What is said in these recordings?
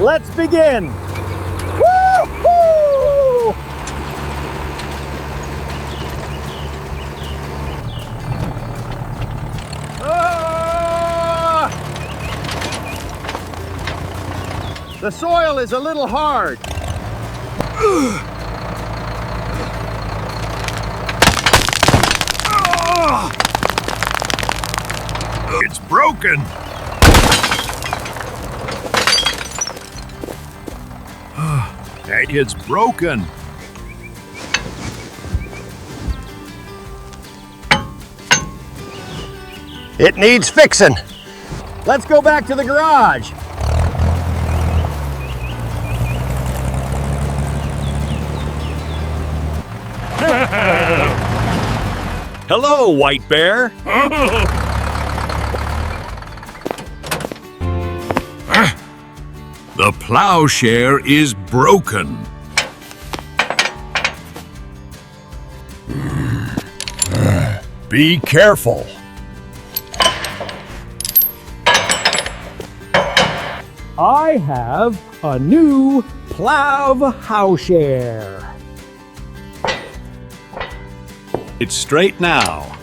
Let's begin. Woo-hoo! Ah! The soil is a little hard. It's broken. It's broken. It needs fixing. Let's go back to the garage. Hello, White Bear. The plowshare is broken. Be careful. I have a new plowshare. It's straight now.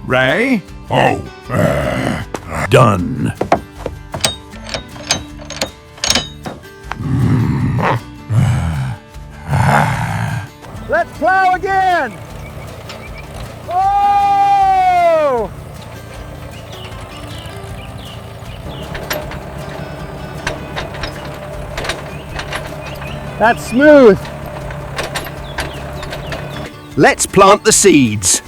Ray? Oh. Done. Let's plow again. Oh! That's smooth. Let's plant the seeds.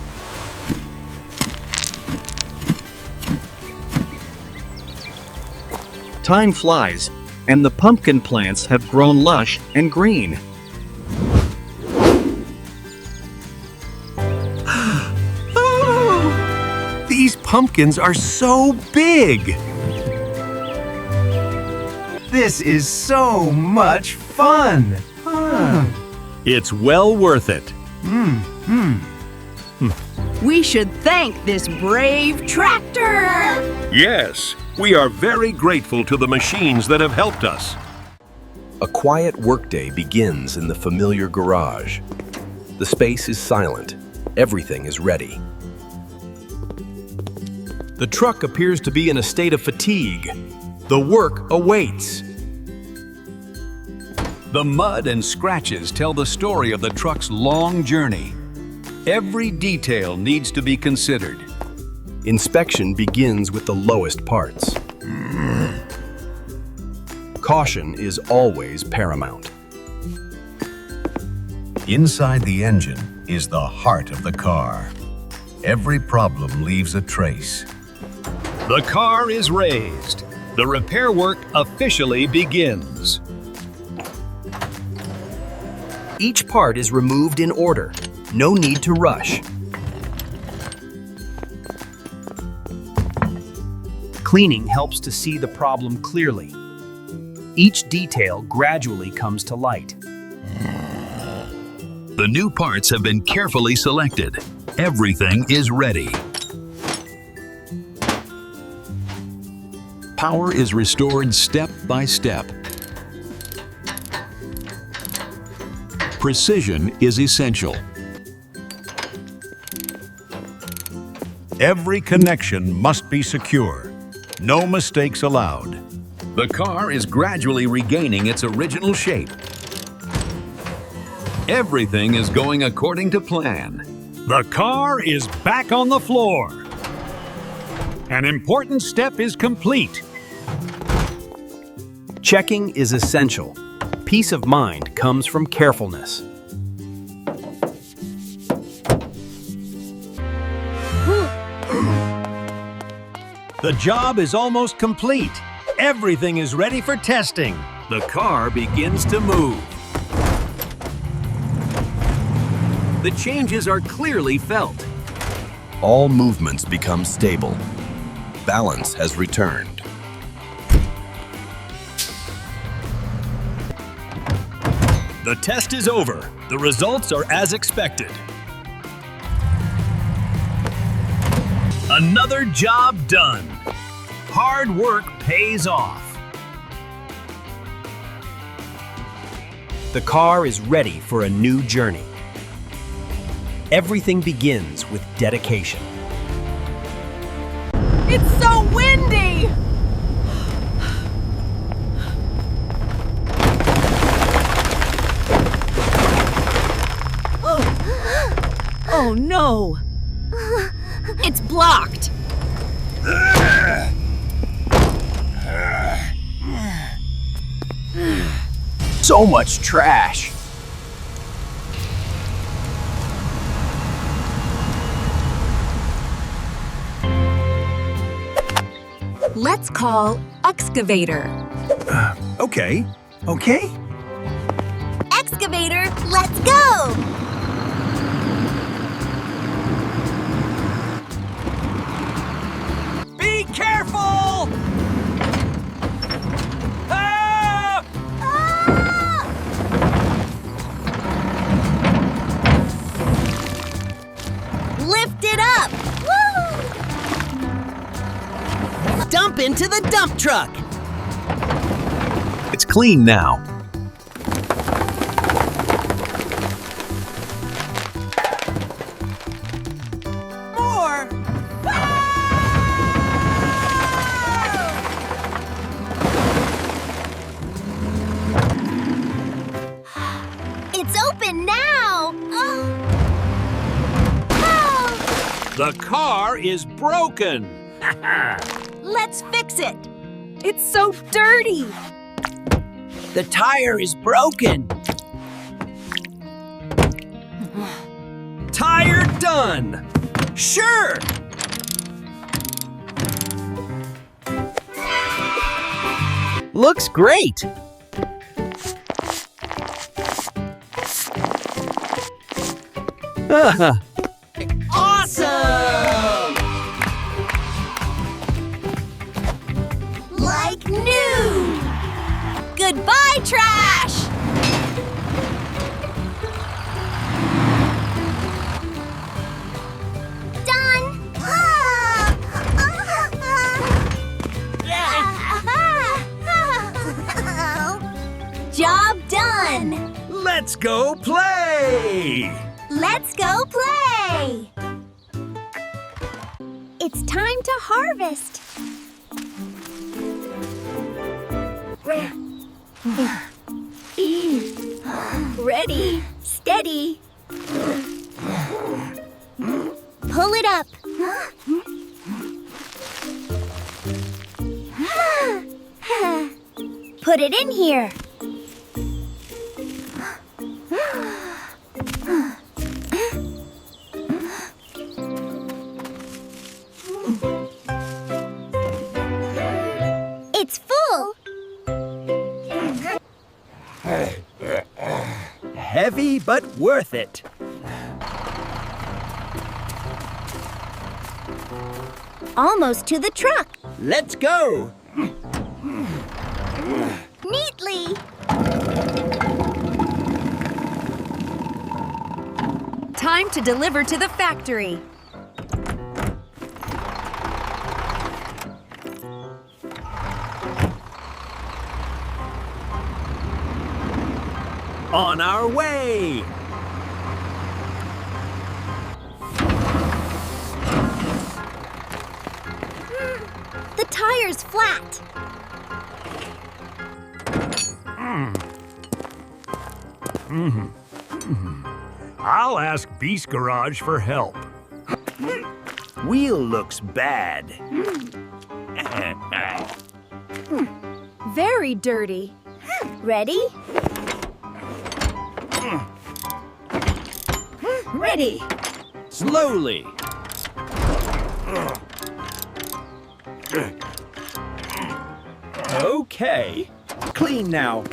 Time flies, and the pumpkin plants have grown lush and green. Oh, these pumpkins are so big! This is so much fun! It's well worth it. We should thank this brave tractor. Yes, we are very grateful to the machines that have helped us. A quiet workday begins in the familiar garage. The space is silent. Everything is ready. The truck appears to be in a state of fatigue. The work awaits. The mud and scratches tell the story of the truck's long journey. Every detail needs to be considered. Inspection begins with the lowest parts. Caution is always paramount. Inside the engine is the heart of the car. Every problem leaves a trace. The car is raised. The repair work officially begins. Each part is removed in order. No need to rush. Cleaning helps to see the problem clearly. Each detail gradually comes to light. The new parts have been carefully selected. Everything is ready. Power is restored step by step. Precision is essential. Every connection must be secure. No mistakes allowed. The car is gradually regaining its original shape. Everything is going according to plan. The car is back on the floor. An important step is complete. Checking is essential. Peace of mind comes from carefulness. The job is almost complete. Everything is ready for testing. The car begins to move. The changes are clearly felt. All movements become stable. Balance has returned. The test is over. The results are as expected. Another job done. Hard work pays off. The car is ready for a new journey. Everything begins with dedication. It's so windy! Oh no! It's blocked! So much trash. Let's call excavator. Okay. Excavator, let's go! Be careful! Ah! Lift it up! Woo! Dump into the dump truck! It's clean now. More! It's open now! The car is broken. Let's fix it! It's so dirty! The tire is broken. Tire done. Sure. Looks great. Awesome! Like new! Goodbye, trash! Done! Job done! Let's go play! Let's go play! It's time to harvest. Ready, steady. Pull it up. Put it in here. It's full. Heavy but worth it. Almost to the truck. Let's go. Neatly. Time to deliver to the factory. On our way. The tire's flat. I'll ask Beast Garage for help. Wheel looks bad. Very dirty. Ready? Ready. Slowly. Okay. Clean now.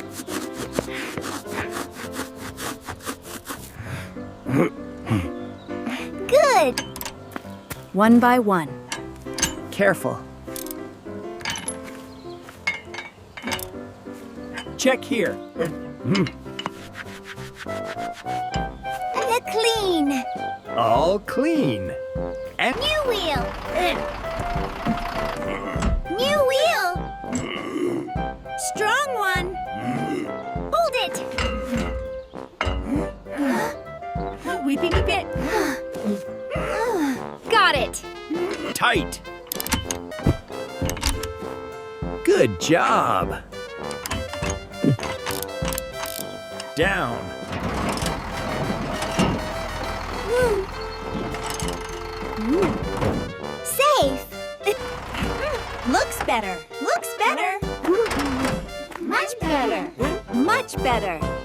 Good. One by one. Careful. Check here. Clean. All clean. And New wheel. New Beep, beep, beep, beep. Got it. Tight. Good job. Down. Safe. Looks better. Looks better. Much better. Much better.